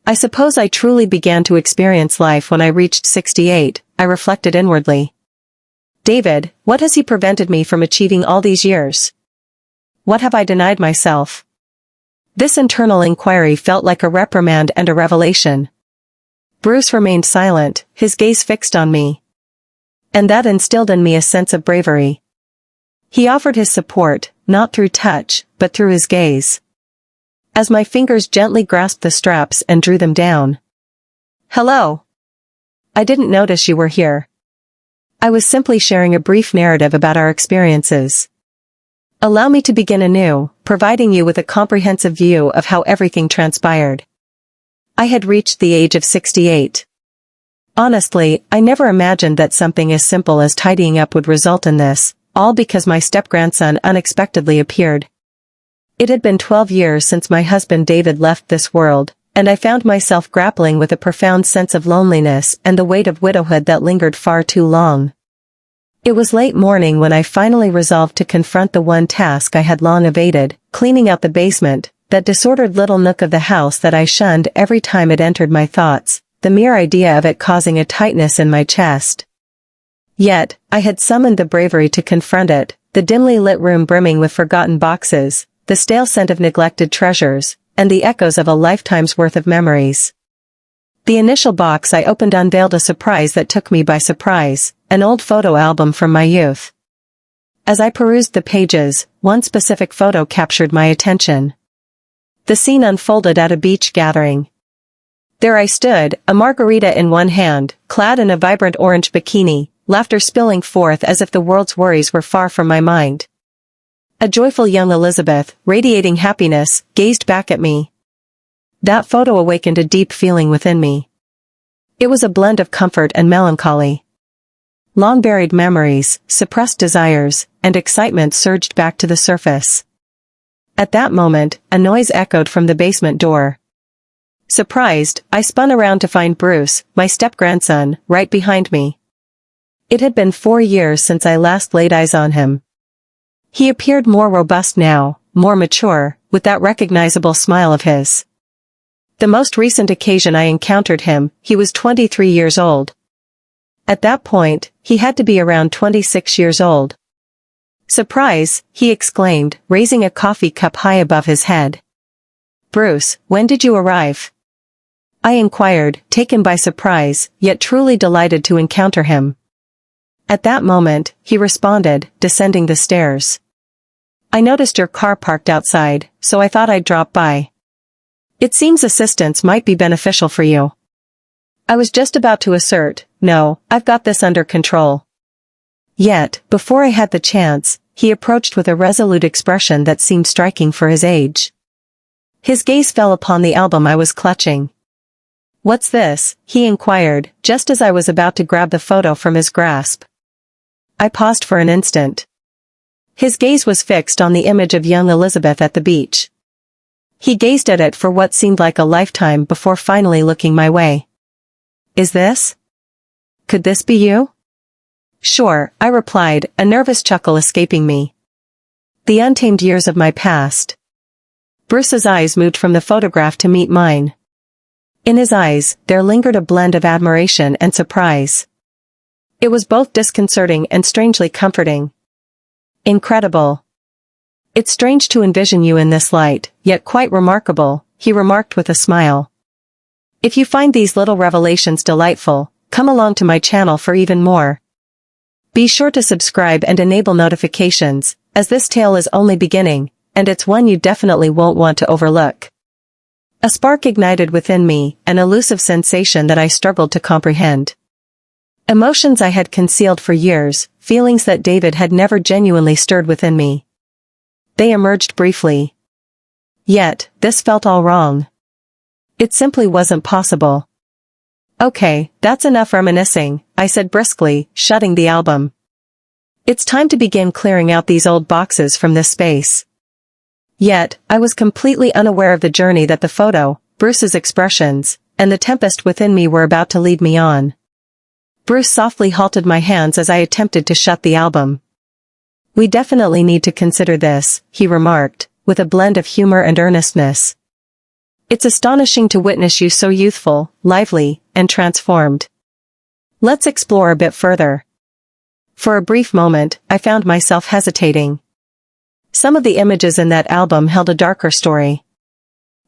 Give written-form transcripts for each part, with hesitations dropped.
I suppose I truly began to experience life when I reached 68, I reflected inwardly. David, what has he prevented me from achieving all these years? What have I denied myself? This internal inquiry felt like a reprimand and a revelation. Bruce remained silent, his gaze fixed on me. And that instilled in me a sense of bravery. He offered his support, not through touch, but through his gaze. As my fingers gently grasped the straps and drew them down. Hello. I didn't notice you were here. I was simply sharing a brief narrative about our experiences. Allow me to begin anew, providing you with a comprehensive view of how everything transpired. I had reached the age of 68. Honestly, I never imagined that something as simple as tidying up would result in this, all because my step-grandson unexpectedly appeared. It had been 12 years since my husband David left this world, and I found myself grappling with a profound sense of loneliness and the weight of widowhood that lingered far too long. It was late morning when I finally resolved to confront the one task I had long evaded, cleaning out the basement, that disordered little nook of the house that I shunned every time it entered my thoughts, the mere idea of it causing a tightness in my chest. Yet, I had summoned the bravery to confront it, the dimly lit room brimming with forgotten boxes, the stale scent of neglected treasures, and the echoes of a lifetime's worth of memories. The initial box I opened unveiled a surprise that took me by surprise, an old photo album from my youth. As I perused the pages, one specific photo captured my attention. The scene unfolded at a beach gathering. There I stood, a margarita in one hand, clad in a vibrant orange bikini, laughter spilling forth as if the world's worries were far from my mind. A joyful young Elizabeth, radiating happiness, gazed back at me. That photo awakened a deep feeling within me. It was a blend of comfort and melancholy. Long-buried memories, suppressed desires, and excitement surged back to the surface. At that moment, a noise echoed from the basement door. Surprised, I spun around to find Bruce, my step-grandson, right behind me. It had been 4 years since I last laid eyes on him. He appeared more robust now, more mature, with that recognizable smile of his. The most recent occasion I encountered him, he was 23 years old. At that point, he had to be around 26 years old. Surprise, he exclaimed, raising a coffee cup high above his head. Bruce, when did you arrive? I inquired, taken by surprise, yet truly delighted to encounter him. At that moment, he responded, descending the stairs. I noticed your car parked outside, so I thought I'd drop by. It seems assistance might be beneficial for you. I was just about to assert, no, I've got this under control. Yet, before I had the chance, he approached with a resolute expression that seemed striking for his age. His gaze fell upon the album I was clutching. What's this? He inquired, just as I was about to grab the photo from his grasp. I paused for an instant. His gaze was fixed on the image of young Elizabeth at the beach. He gazed at it for what seemed like a lifetime before finally looking my way. Is this? Could this be you? Sure, I replied, a nervous chuckle escaping me. The untamed years of my past. Bruce's eyes moved from the photograph to meet mine. In his eyes, there lingered a blend of admiration and surprise. It was both disconcerting and strangely comforting. Incredible. It's strange to envision you in this light, yet quite remarkable, he remarked with a smile. If you find these little revelations delightful, come along to my channel for even more. Be sure to subscribe and enable notifications, as this tale is only beginning, and it's one you definitely won't want to overlook. A spark ignited within me, an elusive sensation that I struggled to comprehend. Emotions I had concealed for years, feelings that David had never genuinely stirred within me. They emerged briefly. Yet, this felt all wrong. It simply wasn't possible. Okay, that's enough reminiscing, I said briskly, shutting the album. It's time to begin clearing out these old boxes from this space. Yet, I was completely unaware of the journey that the photo, Bruce's expressions, and the tempest within me were about to lead me on. Bruce softly halted my hands as I attempted to shut the album. We definitely need to consider this, he remarked, with a blend of humor and earnestness. It's astonishing to witness you so youthful, lively, and transformed. Let's explore a bit further. For a brief moment, I found myself hesitating. Some of the images in that album held a darker story.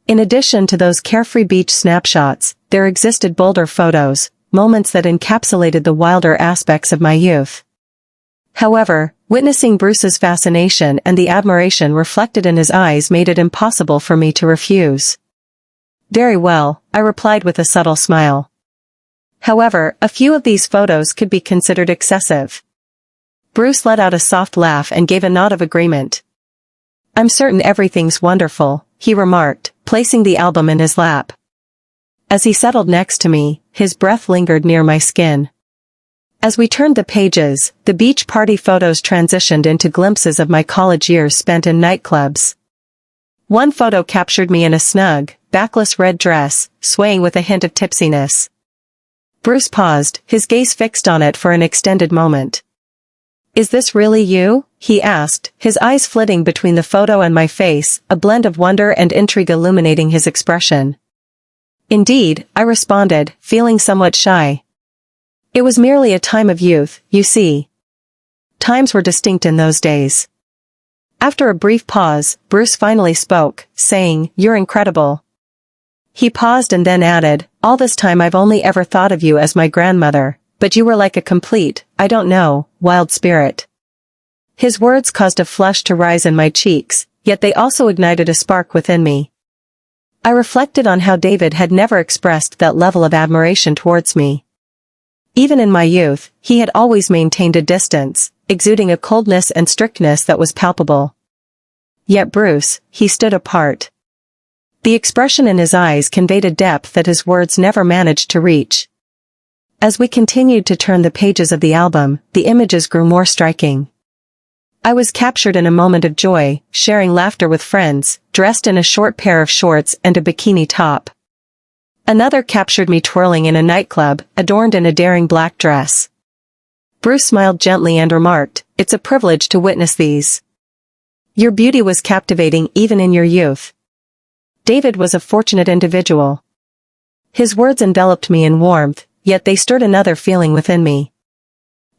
In addition to those carefree beach snapshots, there existed bolder photos, moments that encapsulated the wilder aspects of my youth. However, witnessing Bruce's fascination and the admiration reflected in his eyes made it impossible for me to refuse. Very well, I replied with a subtle smile. However, a few of these photos could be considered excessive. Bruce let out a soft laugh and gave a nod of agreement. I'm certain everything's wonderful, he remarked, placing the album in his lap. As he settled next to me, his breath lingered near my skin. As we turned the pages, the beach party photos transitioned into glimpses of my college years spent in nightclubs. One photo captured me in a snug, backless red dress, swaying with a hint of tipsiness. Bruce paused, his gaze fixed on it for an extended moment. Is this really you? He asked, his eyes flitting between the photo and my face, a blend of wonder and intrigue illuminating his expression. Indeed, I responded, feeling somewhat shy. It was merely a time of youth, you see. Times were distinct in those days. After a brief pause, Bruce finally spoke, saying, "You're incredible." He paused and then added, "All this time I've only ever thought of you as my grandmother, but you were like a complete, I don't know, wild spirit." His words caused a flush to rise in my cheeks, yet they also ignited a spark within me. I reflected on how David had never expressed that level of admiration towards me. Even in my youth, he had always maintained a distance, exuding a coldness and strictness that was palpable. Yet Bruce, he stood apart. The expression in his eyes conveyed a depth that his words never managed to reach. As we continued to turn the pages of the album, the images grew more striking. I was captured in a moment of joy, sharing laughter with friends, dressed in a short pair of shorts and a bikini top. Another captured me twirling in a nightclub, adorned in a daring black dress. Bruce smiled gently and remarked, "It's a privilege to witness these. Your beauty was captivating even in your youth." David was a fortunate individual. His words enveloped me in warmth, yet they stirred another feeling within me.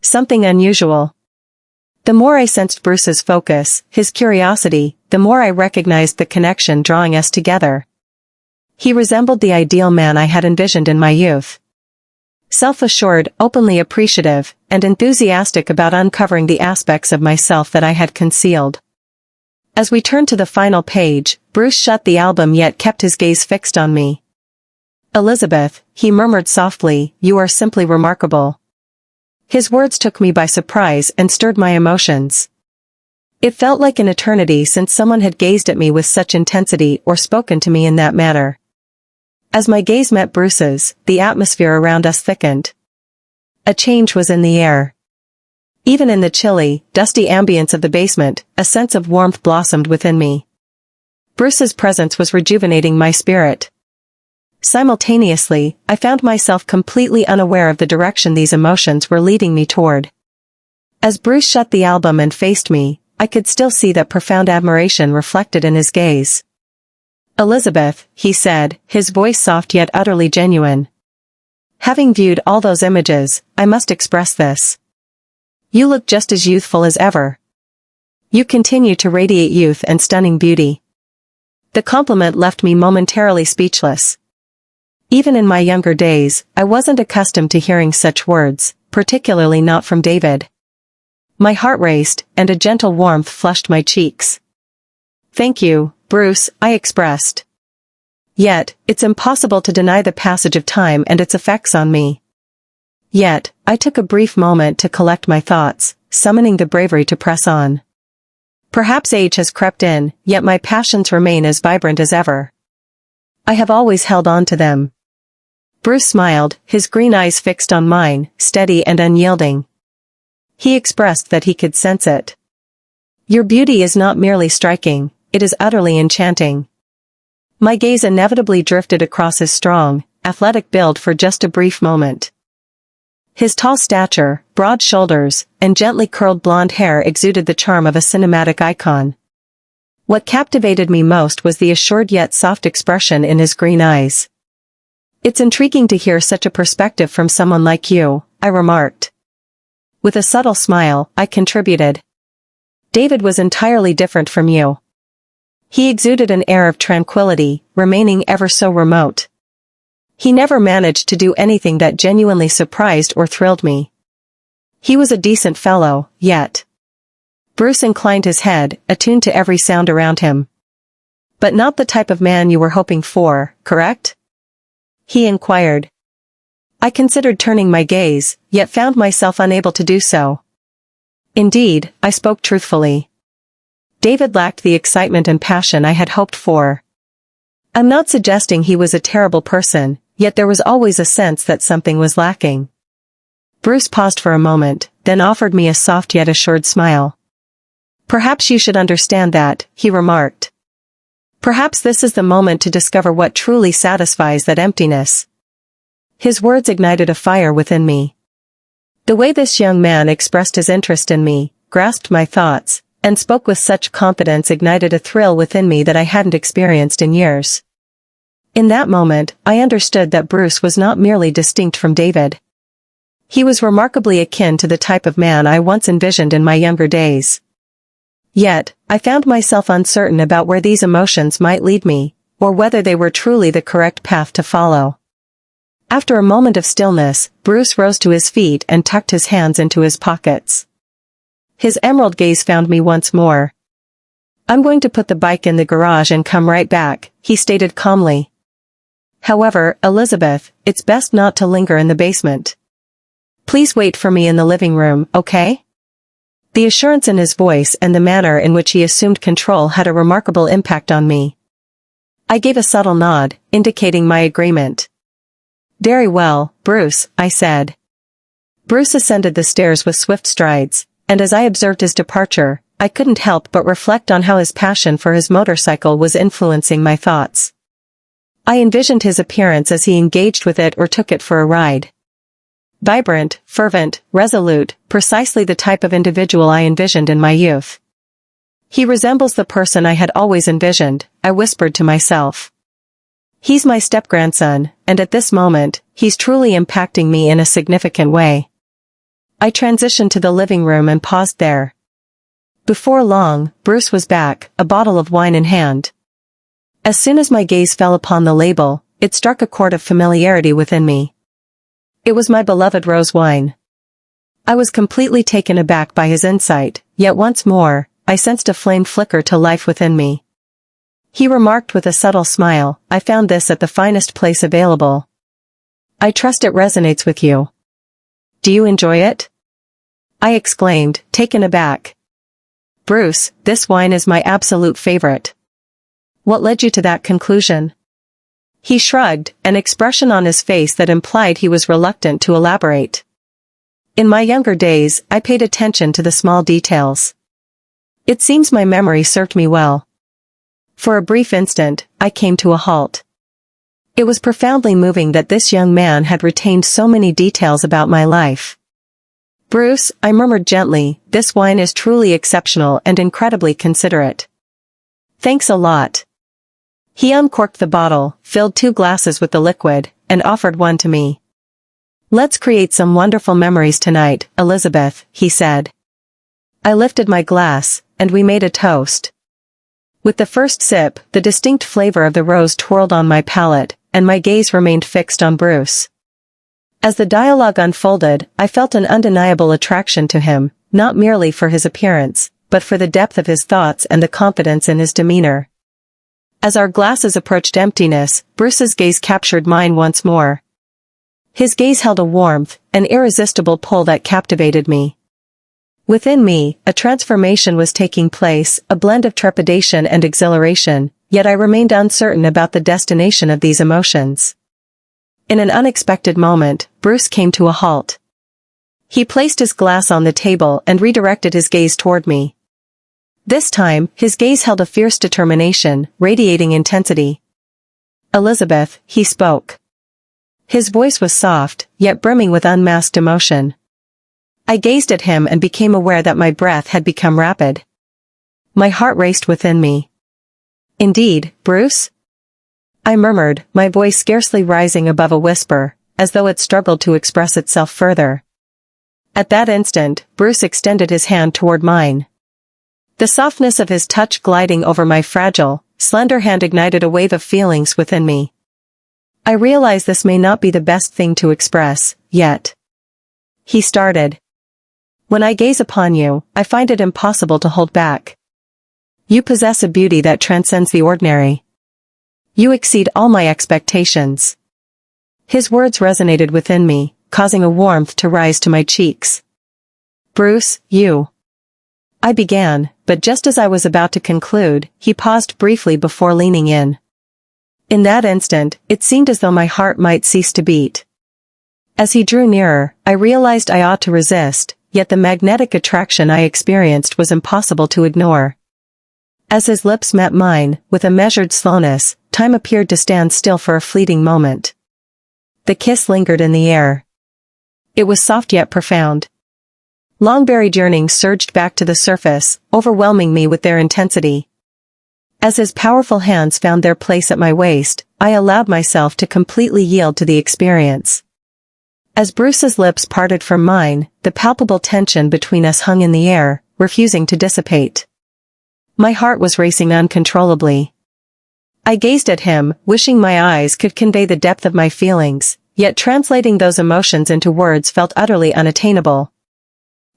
Something unusual. The more I sensed Bruce's focus, his curiosity, the more I recognized the connection drawing us together. He resembled the ideal man I had envisioned in my youth. Self-assured, openly appreciative, and enthusiastic about uncovering the aspects of myself that I had concealed. As we turned to the final page, Bruce shut the album yet kept his gaze fixed on me. "Elizabeth," he murmured softly, "you are simply remarkable." His words took me by surprise and stirred my emotions. It felt like an eternity since someone had gazed at me with such intensity or spoken to me in that manner. As my gaze met Bruce's, the atmosphere around us thickened. A change was in the air. Even in the chilly, dusty ambience of the basement, a sense of warmth blossomed within me. Bruce's presence was rejuvenating my spirit. Simultaneously, I found myself completely unaware of the direction these emotions were leading me toward. As Bruce shut the album and faced me, I could still see that profound admiration reflected in his gaze. "Elizabeth," he said, his voice soft yet utterly genuine. "Having viewed all those images, I must express this. You look just as youthful as ever. You continue to radiate youth and stunning beauty." The compliment left me momentarily speechless. Even in my younger days, I wasn't accustomed to hearing such words, particularly not from David. My heart raced, and a gentle warmth flushed my cheeks. "Thank you, Bruce," I expressed. Yet, it's impossible to deny the passage of time and its effects on me. Yet, I took a brief moment to collect my thoughts, summoning the bravery to press on. Perhaps age has crept in, yet my passions remain as vibrant as ever. I have always held on to them. Bruce smiled, his green eyes fixed on mine, steady and unyielding. He expressed that he could sense it. "Your beauty is not merely striking, it is utterly enchanting." My gaze inevitably drifted across his strong, athletic build for just a brief moment. His tall stature, broad shoulders, and gently curled blonde hair exuded the charm of a cinematic icon. What captivated me most was the assured yet soft expression in his green eyes. "It's intriguing to hear such a perspective from someone like you," I remarked. With a subtle smile, I contributed. "David was entirely different from you. He exuded an air of tranquility, remaining ever so remote. He never managed to do anything that genuinely surprised or thrilled me. He was a decent fellow, yet." Bruce inclined his head, attuned to every sound around him. "But not the type of man you were hoping for, correct?" he inquired. I considered turning my gaze, yet found myself unable to do so. Indeed, I spoke truthfully. David lacked the excitement and passion I had hoped for. I'm not suggesting he was a terrible person, yet there was always a sense that something was lacking. Bruce paused for a moment, then offered me a soft yet assured smile. "Perhaps you should understand that," he remarked. "Perhaps this is the moment to discover what truly satisfies that emptiness." His words ignited a fire within me. The way this young man expressed his interest in me, grasped my thoughts, and spoke with such confidence ignited a thrill within me that I hadn't experienced in years. In that moment, I understood that Bruce was not merely distinct from David. He was remarkably akin to the type of man I once envisioned in my younger days. Yet, I found myself uncertain about where these emotions might lead me, or whether they were truly the correct path to follow. After a moment of stillness, Bruce rose to his feet and tucked his hands into his pockets. His emerald gaze found me once more. "I'm going to put the bike in the garage and come right back," he stated calmly. "However, Elizabeth, it's best not to linger in the basement. Please wait for me in the living room, okay?" The assurance in his voice and the manner in which he assumed control had a remarkable impact on me. I gave a subtle nod, indicating my agreement. "Very well, Bruce," I said. Bruce ascended the stairs with swift strides, and as I observed his departure, I couldn't help but reflect on how his passion for his motorcycle was influencing my thoughts. I envisioned his appearance as he engaged with it or took it for a ride. Vibrant, fervent, resolute, precisely the type of individual I envisioned in my youth. "He resembles the person I had always envisioned," I whispered to myself. "He's my step-grandson, and at this moment, he's truly impacting me in a significant way." I transitioned to the living room and paused there. Before long, Bruce was back, a bottle of wine in hand. As soon as my gaze fell upon the label, it struck a chord of familiarity within me. It was my beloved rose wine. I was completely taken aback by his insight, yet once more, I sensed a flame flicker to life within me. He remarked with a subtle smile, "I found this at the finest place available. I trust it resonates with you. Do you enjoy it?" I exclaimed, taken aback. "Bruce, this wine is my absolute favorite." "What led you to that conclusion?" He shrugged, an expression on his face that implied he was reluctant to elaborate. "In my younger days, I paid attention to the small details. It seems my memory served me well." For a brief instant, I came to a halt. It was profoundly moving that this young man had retained so many details about my life. "Bruce," I murmured gently, "this wine is truly exceptional and incredibly considerate." "Thanks a lot." He uncorked the bottle, filled 2 glasses with the liquid, and offered one to me. "Let's create some wonderful memories tonight, Elizabeth," he said. I lifted my glass, and we made a toast. With the first sip, the distinct flavor of the rose twirled on my palate, and my gaze remained fixed on Bruce. As the dialogue unfolded, I felt an undeniable attraction to him, not merely for his appearance, but for the depth of his thoughts and the confidence in his demeanor. As our glasses approached emptiness, Bruce's gaze captured mine once more. His gaze held a warmth, an irresistible pull that captivated me. Within me, a transformation was taking place, a blend of trepidation and exhilaration, yet I remained uncertain about the destination of these emotions. In an unexpected moment, Bruce came to a halt. He placed his glass on the table and redirected his gaze toward me. This time, his gaze held a fierce determination, radiating intensity. "Elizabeth," he spoke. His voice was soft, yet brimming with unmasked emotion. I gazed at him and became aware that my breath had become rapid. My heart raced within me. Indeed, Bruce? I murmured, my voice scarcely rising above a whisper, as though it struggled to express itself further. At that instant, Bruce extended his hand toward mine. The softness of his touch gliding over my fragile, slender hand ignited a wave of feelings within me. I realize this may not be the best thing to express, yet. He started. When I gaze upon you, I find it impossible to hold back. You possess a beauty that transcends the ordinary. You exceed all my expectations. His words resonated within me, causing a warmth to rise to my cheeks. Bruce, you. I began, but just as I was about to conclude, he paused briefly before leaning in. In that instant, it seemed as though my heart might cease to beat. As he drew nearer, I realized I ought to resist, yet the magnetic attraction I experienced was impossible to ignore. As his lips met mine, with a measured slowness, time appeared to stand still for a fleeting moment. The kiss lingered in the air. It was soft yet profound. Long-buried yearnings surged back to the surface, overwhelming me with their intensity. As his powerful hands found their place at my waist, I allowed myself to completely yield to the experience. As Bruce's lips parted from mine, the palpable tension between us hung in the air, refusing to dissipate. My heart was racing uncontrollably. I gazed at him, wishing my eyes could convey the depth of my feelings, yet translating those emotions into words felt utterly unattainable.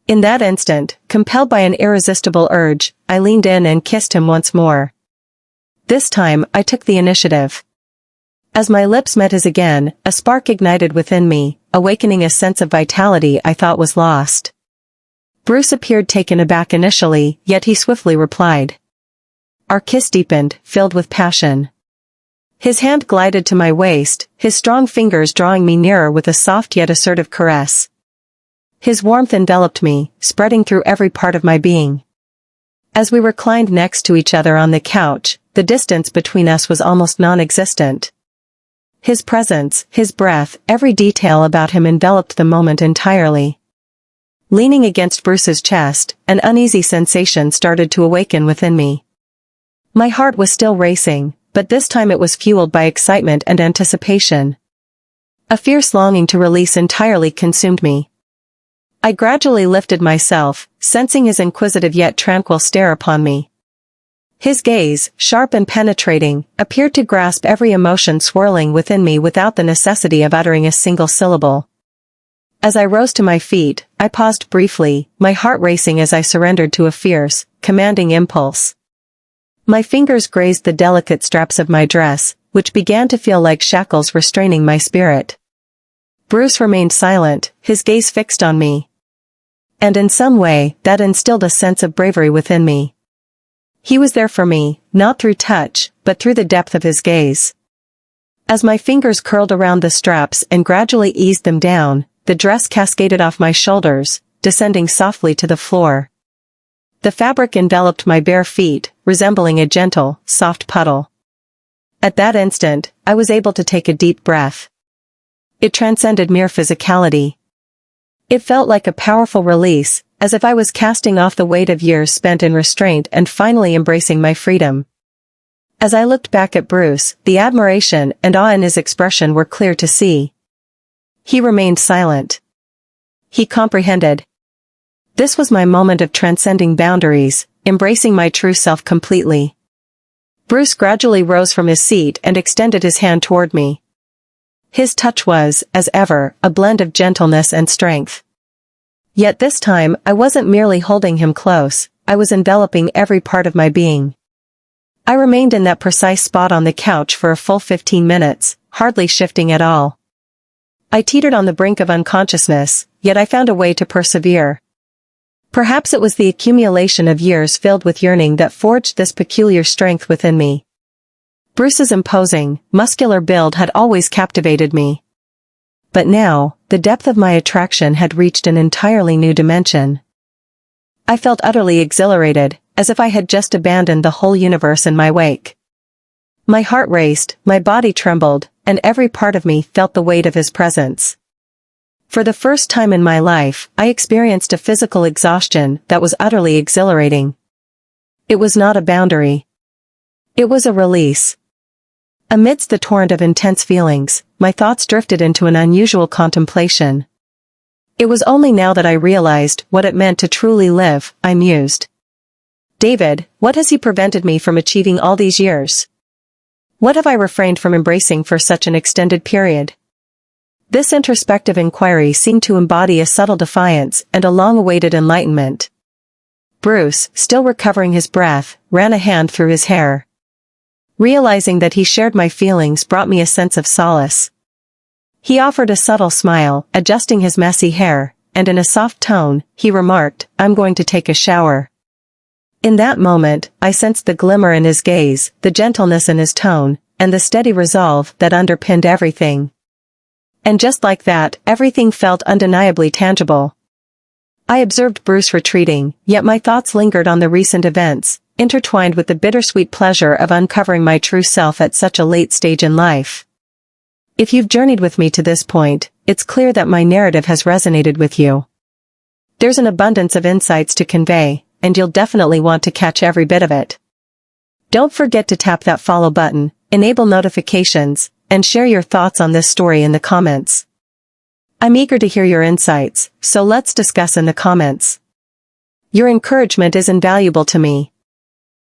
In that instant, compelled by an irresistible urge, I leaned in and kissed him once more. This time, I took the initiative. As my lips met his again, a spark ignited within me, awakening a sense of vitality I thought was lost. Bruce appeared taken aback initially, yet he swiftly replied. Our kiss deepened, filled with passion. His hand glided to my waist, his strong fingers drawing me nearer with a soft yet assertive caress. His warmth enveloped me, spreading through every part of my being. As we reclined next to each other on the couch, the distance between us was almost non-existent. His presence, his breath, every detail about him enveloped the moment entirely. Leaning against Bruce's chest, an uneasy sensation started to awaken within me. My heart was still racing, but this time it was fueled by excitement and anticipation. A fierce longing to release entirely consumed me. I gradually lifted myself, sensing his inquisitive yet tranquil stare upon me. His gaze, sharp and penetrating, appeared to grasp every emotion swirling within me without the necessity of uttering a single syllable. As I rose to my feet, I paused briefly, my heart racing as I surrendered to a fierce, commanding impulse. My fingers grazed the delicate straps of my dress, which began to feel like shackles restraining my spirit. Bruce remained silent, his gaze fixed on me. And in some way, that instilled a sense of bravery within me. He was there for me, not through touch, but through the depth of his gaze. As my fingers curled around the straps and gradually eased them down, the dress cascaded off my shoulders, descending softly to the floor. The fabric enveloped my bare feet, resembling a gentle, soft puddle. At that instant, I was able to take a deep breath. It transcended mere physicality. It felt like a powerful release, as if I was casting off the weight of years spent in restraint and finally embracing my freedom. As I looked back at Bruce, the admiration and awe in his expression were clear to see. He remained silent. He comprehended. This was my moment of transcending boundaries, embracing my true self completely. Bruce gradually rose from his seat and extended his hand toward me. His touch was, as ever, a blend of gentleness and strength. Yet this time, I wasn't merely holding him close, I was enveloping every part of my being. I remained in that precise spot on the couch for a full 15 minutes, hardly shifting at all. I teetered on the brink of unconsciousness, yet I found a way to persevere. Perhaps it was the accumulation of years filled with yearning that forged this peculiar strength within me. Bruce's imposing, muscular build had always captivated me. But now, the depth of my attraction had reached an entirely new dimension. I felt utterly exhilarated, as if I had just abandoned the whole universe in my wake. My heart raced, my body trembled, and every part of me felt the weight of his presence. For the first time in my life, I experienced a physical exhaustion that was utterly exhilarating. It was not a boundary. It was a release. Amidst the torrent of intense feelings, my thoughts drifted into an unusual contemplation. It was only now that I realized what it meant to truly live, I mused. David, what has he prevented me from achieving all these years? What have I refrained from embracing for such an extended period? This introspective inquiry seemed to embody a subtle defiance and a long-awaited enlightenment. Bruce, still recovering his breath, ran a hand through his hair. Realizing that he shared my feelings brought me a sense of solace. He offered a subtle smile, adjusting his messy hair, and in a soft tone, he remarked, "I'm going to take a shower." In that moment, I sensed the glimmer in his gaze, the gentleness in his tone, and the steady resolve that underpinned everything. And just like that, everything felt undeniably tangible. I observed Bruce retreating, yet my thoughts lingered on the recent events, intertwined with the bittersweet pleasure of uncovering my true self at such a late stage in life. If you've journeyed with me to this point, it's clear that my narrative has resonated with you. There's an abundance of insights to convey, and you'll definitely want to catch every bit of it. Don't forget to tap that follow button, enable notifications, and share your thoughts on this story in the comments. I'm eager to hear your insights, so let's discuss in the comments. Your encouragement is invaluable to me,